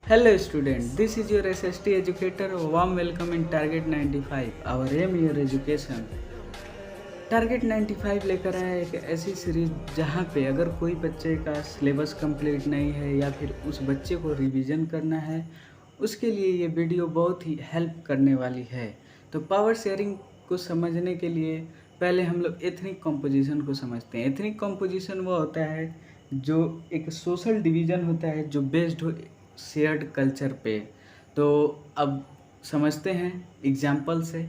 Hello student, this is your SST educator. Warm welcome in Target 95. Our aim your education. Target 95 लेकर आया एक ऐसी series जहाँ पे अगर कोई बच्चे का सिलेबस कंप्लीट नहीं है या फिर उस बच्चे को रिवीजन करना है, उसके लिए ये वीडियो बहुत ही हेल्प करने वाली है। तो पावर शेयरिंग को समझने के लिए पहले हम लोग एथनिक कंपोजिशन को समझते हैं। एथनिक कंपोजिशन वो होता है जो एक सोशल डिवीज़न होता है जो बेस्ड हो शेयर्ड कल्चर पे। तो अब समझते हैं एग्जाम्पल से।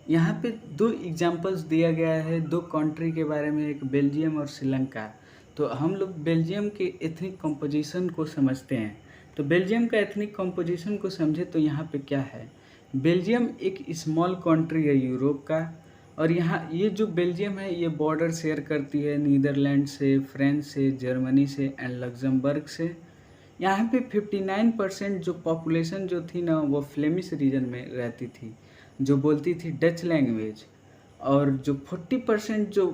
यहाँ पे दो एग्जांपल्स दिया गया है, दो कंट्री के बारे में, एक बेल्जियम और श्रीलंका। तो हम लोग बेल्जियम के एथनिक कंपोजिशन को समझते हैं। तो बेल्जियम का एथनिक कंपोजिशन को समझे तो यहाँ पे क्या है। बेल्जियम एक स्मॉल कंट्री है यूरोप का, और यहाँ ये जो बेल्जियम है ये बॉर्डर शेयर करती है नीदरलैंड से, फ्रांस से, जर्मनी से एंड लग्जमबर्ग से। यहाँ पे 59% जो पॉपुलेशन जो थी ना वो फ्लेमिश रीजन में रहती थी, जो बोलती थी डच लैंग्वेज। और जो 40% जो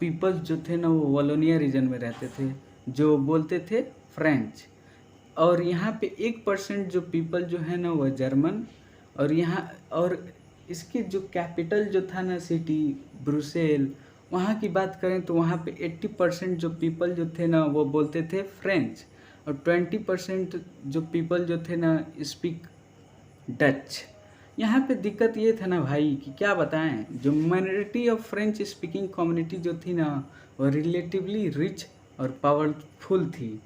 पीपल्स जो थे ना वो वॉलोनिया रीजन में रहते थे, जो बोलते थे फ्रेंच। और यहाँ पे 1% जो पीपल जो है ना वो जर्मन। और यहाँ और इसकी जो कैपिटल जो था ना सिटी ब्रुसेल, वहाँ की बात करें तो वहाँ पे 80% जो पीपल जो थे ना वो बोलते थे फ्रेंच, और 20% जो पीपल जो थे ना स्पीक डच। यहाँ पे दिक्कत ये था ना भाई कि क्या बताएं, जो minority of French speaking community जो थी ना वो रिलेटिवली रिच और पावरफुल थी,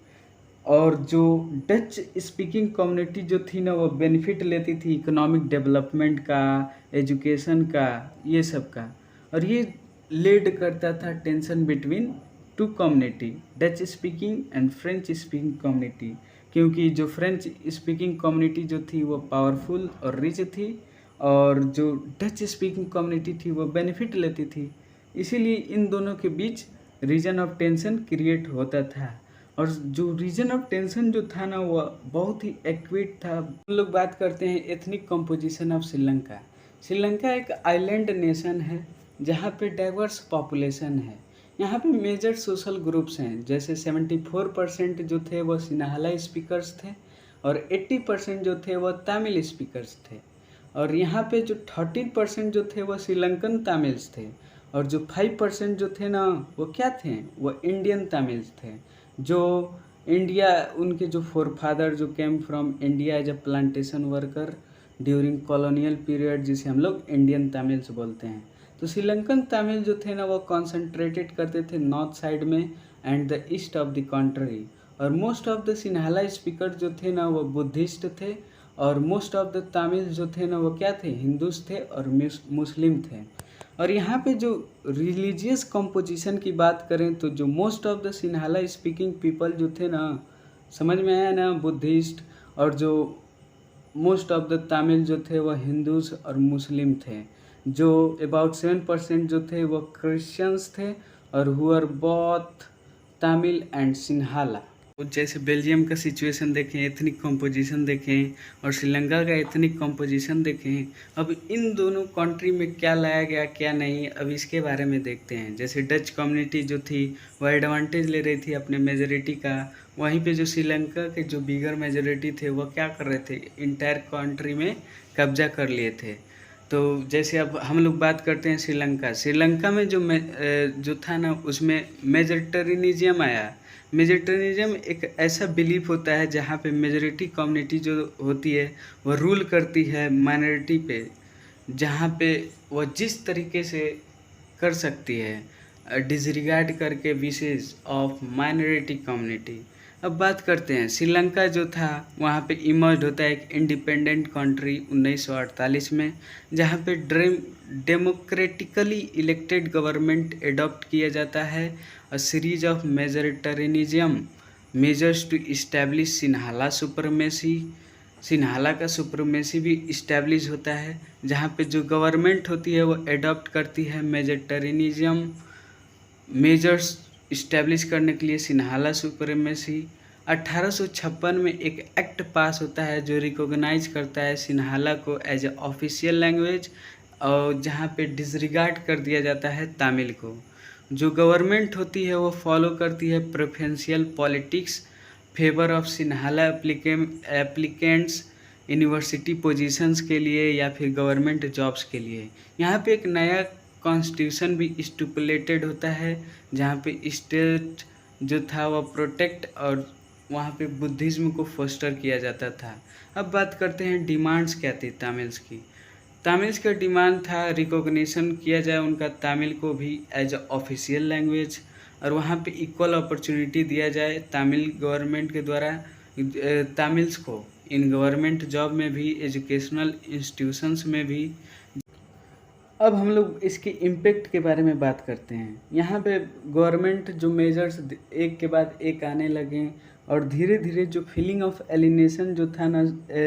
और जो डच स्पीकिंग कम्युनिटी जो थी ना वो बेनिफिट लेती थी इकोनॉमिक डेवलपमेंट का, एजुकेशन का, ये सब का। और ये लीड करता था tension between two community, Dutch speaking and French speaking community, क्योंकि जो फ्रेंच स्पीकिंग कम्युनिटी जो थी वो पावरफुल और रिच थी, और जो डच स्पीकिंग कम्युनिटी थी वो बेनिफिट लेती थी। इसीलिए इन दोनों के बीच रीजन ऑफ टेंशन क्रिएट होता था। और जो रीजन ऑफ टेंशन जो था ना वो बहुत ही एक्यूट था। हम लोग बात करते हैं ethnic composition of Sri Lanka. Sri Lanka एक आइलैंड नेशन है जहाँ पे डाइवर्स पॉपुलेशन है। यहाँ पे मेजर सोशल ग्रुप्स हैं, जैसे 74% जो थे वो सिन्हाला स्पीकर्स थे, और 80% जो थे वो तमिल स्पीकर्स थे। और यहाँ पे जो 13% जो थे वो श्रीलंकन तमिल्स थे, और जो 5% जो थे ना वो क्या थे, वो इंडियन तमिल्स थे। जो इंडिया, उनके जो फोरफादर जो came from India as a plantation worker during colonial period, जिसे हम लोग इंडियन तमिल्स बोलते हैं। तो श्रीलंकन तमिल जो थे ना वो कॉन्सेंट्रेटेड करते थे नॉर्थ साइड में and the east of the country. और most of the Sinhala speaker जो थे ना वो बुद्धिस्ट थे, और मोस्ट ऑफ द तमिल जो थे ना वो क्या थे, हिंदूज थे और मुस्लिम थे। और यहाँ पे जो रिलीजियस कंपोजिशन की बात करें तो जो most of the Sinhala speaking people जो थे ना, समझ में आया ना, बुद्धिस्ट, और जो मोस्ट ऑफ द तमिल जो थे वो हिंदूज और मुस्लिम थे। जो अबाउट 7% जो थे वो क्रिश्चियंस थे, और हुआ बोथ तमिल एंड सिन्हाला। जैसे बेल्जियम का सिचुएशन देखें, एथनिक कंपोजिशन देखें, और श्रीलंका का एथनिक कंपोजिशन देखें। अब इन दोनों कंट्री में क्या लाया गया क्या नहीं, अब इसके बारे में देखते हैं। जैसे डच कम्युनिटी जो थी वो एडवांटेज ले रही थी अपने मेजोरिटी का, वहीं पे जो श्रीलंका के जो बिगर मेजोरिटी थे वो क्या कर रहे थे, इंटायर कंट्री में कब्जा कर लिए थे। तो जैसे अब हम लोग बात करते हैं श्रीलंका। श्रीलंका में जो था ना उसमें मेजोरिटेरियनिज्म आया। मेजोरिटेरियनिज्म एक ऐसा बिलीफ होता है जहाँ पे मेजोरिटी कम्युनिटी जो होती है वो रूल करती है माइनॉरिटी पे, जहाँ पे वो जिस तरीके से कर सकती है डिसरिगार्ड करके विशेष ऑफ माइनॉरिटी कम्युनिटी। अब बात करते हैं श्रीलंका जो था, वहाँ पे इमर्ज होता है एक इंडिपेंडेंट कंट्री 1948 में, जहाँ पे डेमोक्रेटिकली इलेक्टेड गवर्नमेंट एडॉप्ट किया जाता है। A series of majoritarianism measures to establish Sinhala supremacy. Sinhala का सुपरमेसी भी इस्टेब्लिश होता है, जहाँ पे जो गवर्नमेंट होती है वो एडॉप्ट करती है मेजोरिटेरियनिज्म मेजर्स इस्टेब्लिश करने के लिए सिन्हाला सुपरमेसी। 1856 में एक एक्ट पास होता है जो रिकॉग्नाइज करता है सिन्हाला को एज ए ऑफिशियल लैंग्वेज, और जहाँ पे डिसरिगार्ड कर दिया जाता है तमिल को। जो गवर्नमेंट होती है वो फॉलो करती है preferential politics. Favour of Sinhala applicants university positions के लिए या फिर गवर्नमेंट जॉब्स के लिए। यहाँ पे एक नया कॉन्स्टिट्यूशन भी स्टिपुलेटेड होता है, जहाँ पे स्टेट जो था वह प्रोटेक्ट और वहाँ पे बुद्धिज़्म को फोस्टर किया जाता था। अब बात करते हैं डिमांड्स क्या थी तमिल्स की। तमिल्स का डिमांड था रिकॉग्निशन किया जाए उनका तमिल को भी एज अ ऑफिशियल लैंग्वेज, और वहाँ पे इक्वल अपॉर्चुनिटी दिया जाए तमिल गवर्नमेंट के द्वारा तमिल्स को इन गवर्नमेंट जॉब में भी, एजुकेशनल इंस्टीट्यूशंस में भी। अब हम लोग इसके इम्पेक्ट के बारे में बात करते हैं। यहाँ पे गवर्नमेंट जो मेजर्स एक के बाद एक आने लगे और धीरे धीरे जो फीलिंग ऑफ एलिनेशन जो था ना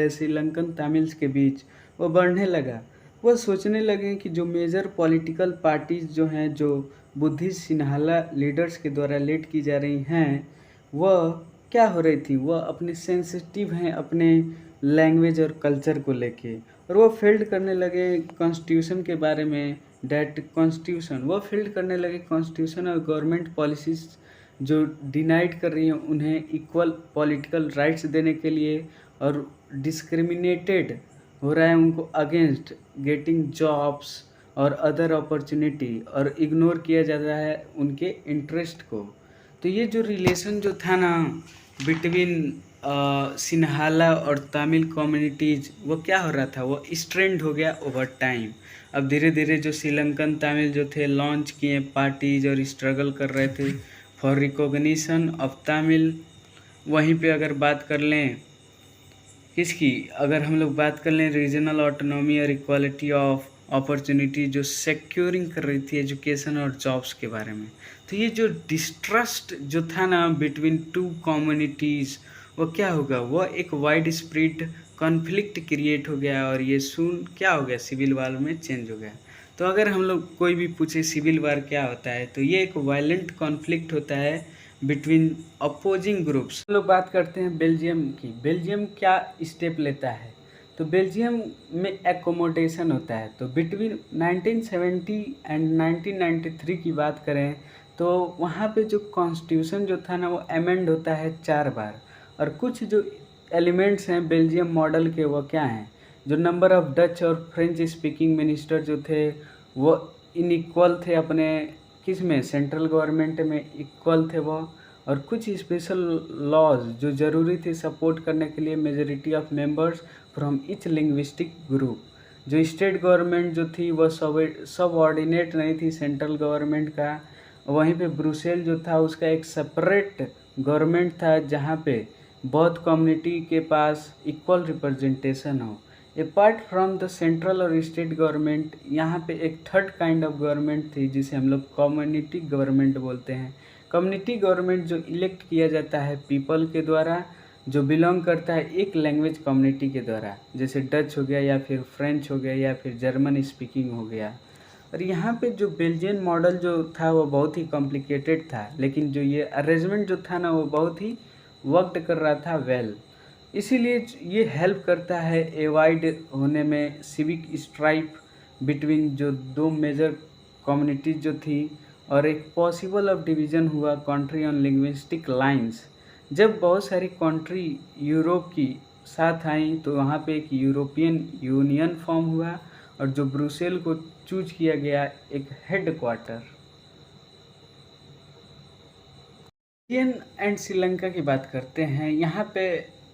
श्रीलंकन तमिल्स के बीच, वो बढ़ने लगा। वो सोचने लगे कि जो मेजर पॉलिटिकल पार्टीज जो हैं, जो बुद्धिस्ट सिन्हाला लीडर्स के द्वारा लीड की जा रही हैं, वह क्या हो रही थी, वह अपने सेंसिटिव हैं अपने लैंग्वेज और कल्चर को लेके, और वो फील्ड करने लगे कॉन्स्टिट्यूशन के बारे में। डैट कॉन्स्टिट्यूशन वो फील्ड करने लगे कॉन्स्टिट्यूशन और गवर्नमेंट पॉलिसीज जो डिनाइड कर रही हैं उन्हें इक्वल पॉलिटिकल राइट्स देने के लिए, और डिस्क्रिमिनेटेड हो रहा है उनको अगेंस्ट गेटिंग जॉब्स और अदर अपॉर्चुनिटी, और इग्नोर किया जाता है उनके इंटरेस्ट को। तो ये जो रिलेशन जो था ना बिटवीन सिन्हाला और तमिल कम्युनिटीज़, वो क्या हो रहा था, वो स्ट्रेंड हो गया ओवर टाइम। अब धीरे धीरे जो श्रीलंकन तमिल जो थे लॉन्च किए पार्टीज और स्ट्रगल कर रहे थे फॉर रिकॉग्निशन ऑफ तमिल। वहीं पे अगर बात कर लें किसकी, अगर हम लोग बात कर लें रीजनल ऑटोनॉमी और इक्वालिटी ऑफ अपॉर्चुनिटी जो सिक्योरिंग कर रही थी एजुकेशन और जॉब्स के बारे में। तो ये जो डिस्ट्रस्ट जो था ना बिटवीन टू कम्युनिटीज़, वो क्या होगा, वो एक वाइड स्प्रेड कॉन्फ्लिक्ट क्रिएट हो गया, और ये सून क्या हो गया, सिविल वार में चेंज हो गया। तो अगर हम लोग कोई भी पूछे सिविल वार क्या होता है, तो ये एक वायलेंट कॉन्फ्लिक्ट होता है बिटवीन अपोजिंग ग्रुप्स। हम लोग बात करते हैं बेल्जियम की। बेल्जियम क्या स्टेप लेता है, तो बेल्जियम में एकोमोडेशन होता है। तो बिटवीन 1970 एंड 1993 की बात करें तो वहाँ पे जो कॉन्स्टिट्यूशन जो था ना वो अमेंड होता है 4 बार, और कुछ जो एलिमेंट्स हैं बेल्जियम मॉडल के वो क्या हैं, जो नंबर ऑफ डच और फ्रेंच स्पीकिंग मिनिस्टर जो थे वो इनइक्वल थे अपने किस में, सेंट्रल गवर्नमेंट में इक्वल थे वो, और कुछ स्पेशल लॉज जो ज़रूरी थे सपोर्ट करने के लिए majority of members from each linguistic group. जो स्टेट गवर्नमेंट जो थी वह सबऑर्डिनेट नहीं थी सेंट्रल गवर्नमेंट का। वहीं पे ब्रुसेल जो था उसका एक सेपरेट गवर्नमेंट था जहाँ पे बौद्ध कम्युनिटी के पास इक्वल रिप्रेजेंटेशन हो। अपार्ट फ्रॉम द सेंट्रल और स्टेट गवर्नमेंट, यहाँ पे एक थर्ड काइंड ऑफ गवर्नमेंट थी जिसे हम लोग कम्युनिटी गवर्नमेंट बोलते हैं। कम्युनिटी गवर्नमेंट जो इलेक्ट किया जाता है पीपल के द्वारा, जो बिलोंग करता है एक लैंग्वेज कम्युनिटी के द्वारा, जैसे डच हो गया या फिर फ्रेंच हो गया या फिर जर्मन स्पीकिंग हो गया। और यहाँ पे जो बेल्जियन मॉडल जो था वो बहुत ही कॉम्प्लिकेटेड था, लेकिन जो ये अरेंजमेंट जो था ना वो बहुत ही वर्कड कर रहा था वेल। इसीलिए ये हेल्प करता है एवॉइड होने में सिविक स्ट्राइप बिटवीन जो दो मेजर कम्युनिटीज जो थी, और एक पॉसिबल ऑफ डिवीज़न हुआ कंट्री ऑन लिंग्विस्टिक लाइंस। जब बहुत सारी कंट्री यूरोप की साथ आई तो वहाँ पे एक यूरोपियन यूनियन फॉर्म हुआ, और जो ब्रुसेल को चूज किया गया एक head quarter. Indian and Sri Lanka की बात करते हैं। यहाँ पे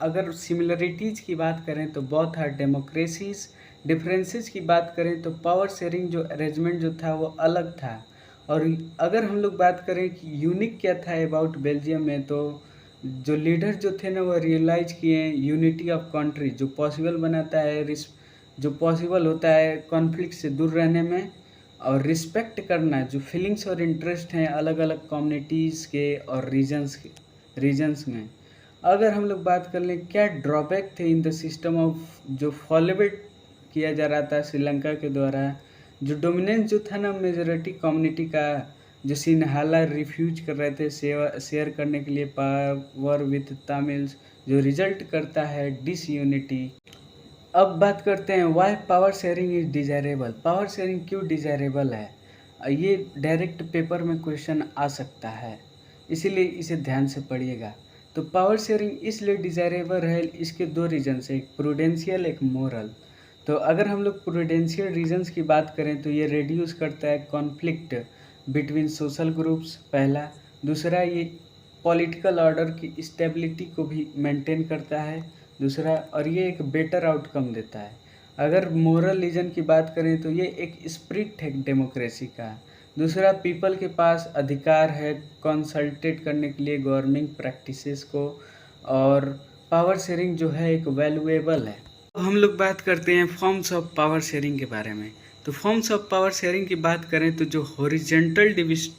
अगर सिमिलरिटीज़ की बात करें तो बोथ आर डेमोक्रेसीज। डिफरेंसेस की बात करें तो पावर शेयरिंग जो अरेंजमेंट जो था वो अलग था। और अगर हम लोग बात करें कि यूनिक क्या था अबाउट बेल्जियम में, तो जो लीडर जो थे ना वो रियलाइज किए यूनिटी ऑफ कंट्री, जो पॉसिबल बनाता है जो पॉसिबल होता है कॉन्फ्लिक्ट से दूर रहने में, और रिस्पेक्ट करना जो फीलिंग्स और इंटरेस्ट हैं अलग अलग कम्युनिटीज़ के और रीजन्स में। अगर हम लोग बात कर लें क्या ड्रॉबैक थे इन द सिस्टम ऑफ जो फॉलोवेट किया जा रहा था श्रीलंका के द्वारा, जो डोमिनेंस जो था ना मेजॉरिटी कम्युनिटी का, जो सिन्हाला रिफ्यूज कर रहे थे शेयर करने के लिए पावर विथ तमिल्स, जो रिजल्ट करता है डिसयूनिटी। अब बात करते हैं why power sharing is desirable. Power sharing क्यों डिजायरेबल है, ये डायरेक्ट पेपर में क्वेश्चन आ सकता है, इसीलिए इसे ध्यान से पढ़िएगा। तो पावर शेयरिंग इसलिए डिज़ायरेबल है, इसके दो रीजन्स है, एक प्रूडेंशियल एक मोरल। तो अगर हम लोग प्रूडेंशियल रीजन्स की बात करें तो ये रिड्यूस करता है कॉन्फ्लिक्ट बिटवीन सोशल ग्रुप्स पहला, दूसरा ये पॉलिटिकल ऑर्डर की स्टेबिलिटी को भी मेंटेन करता है दूसरा, और ये एक बेटर आउटकम देता है। अगर मोरल रीजन की बात करें तो ये एक स्पिरिट है डेमोक्रेसी का। दूसरा, पीपल के पास अधिकार है कंसल्टेट करने के लिए गवर्नमेंट प्रैक्टिसेस को, और पावर शेयरिंग जो है एक वैल्यूएबल है। तो हम लोग बात करते हैं फॉर्म्स ऑफ पावर शेयरिंग के बारे में। तो फॉर्म्स ऑफ पावर शेयरिंग की बात करें तो जो हॉरिजॉन्टल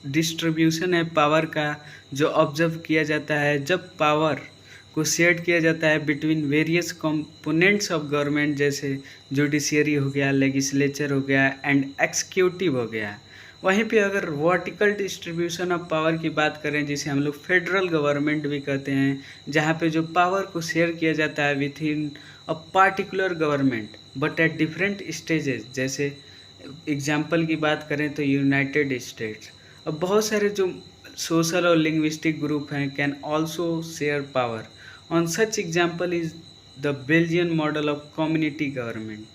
डिस्ट्रीब्यूशन है पावर का, जो ऑब्जर्व किया जाता है जब पावर को शेयर किया जाता है between various components of government, जैसे जुडिशियरी हो गया, लेजिस्लेचर हो गया एंड एक्सिक्यूटिव हो गया। वहीं पे अगर वर्टिकल डिस्ट्रीब्यूशन ऑफ पावर की बात करें, जिसे हम लोग फेडरल गवर्नमेंट भी कहते हैं, जहाँ पे जो पावर को शेयर किया जाता है with in a particular government but at different stages, जैसे एग्जाम्पल की बात करें तो यूनाइटेड स्टेट्स। अब बहुत सारे जो सोशल और लिंग्विस्टिक ग्रुप हैं can also share power. On such example is the Belgian model of community government.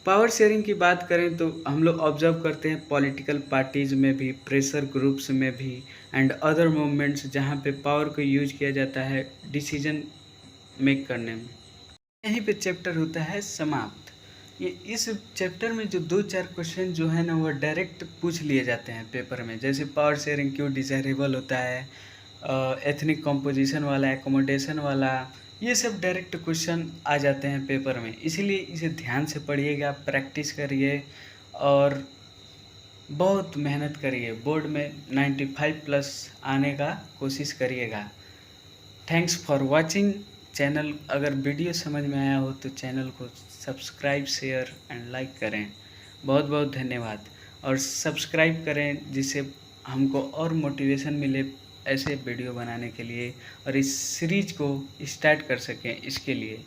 Power sharing की बात करें तो हम लोग ऑब्जर्व करते हैं पॉलिटिकल पार्टीज़ में भी, प्रेशर ग्रुप्स में भी एंड अदर मूवमेंट्स, जहाँ पे पावर को यूज किया जाता है डिसीजन मेक करने में। यहीं पे चैप्टर होता है समाप्त। ये इस चैप्टर में जो 2-4 क्वेश्चन जो है ना वो डायरेक्ट पूछ लिए जाते हैं पेपर में, जैसे पावर शेयरिंग क्यों डिज़ायरेबल होता है, एथनिक कंपोजिशन वाला, एकोमोडेशन वाला, ये सब डायरेक्ट क्वेश्चन आ जाते हैं पेपर में। इसीलिए इसे ध्यान से पढ़िएगा, प्रैक्टिस करिए और बहुत मेहनत करिए, बोर्ड में 95+ आने का कोशिश करिएगा। Thanks for watching. चैनल अगर वीडियो समझ में आया हो तो चैनल को सब्सक्राइब, शेयर एंड लाइक करें। बहुत बहुत धन्यवाद। और सब्सक्राइब करें जिससे हमको और मोटिवेशन मिले ऐसे वीडियो बनाने के लिए और इस सीरीज को स्टार्ट कर सकें इसके लिए।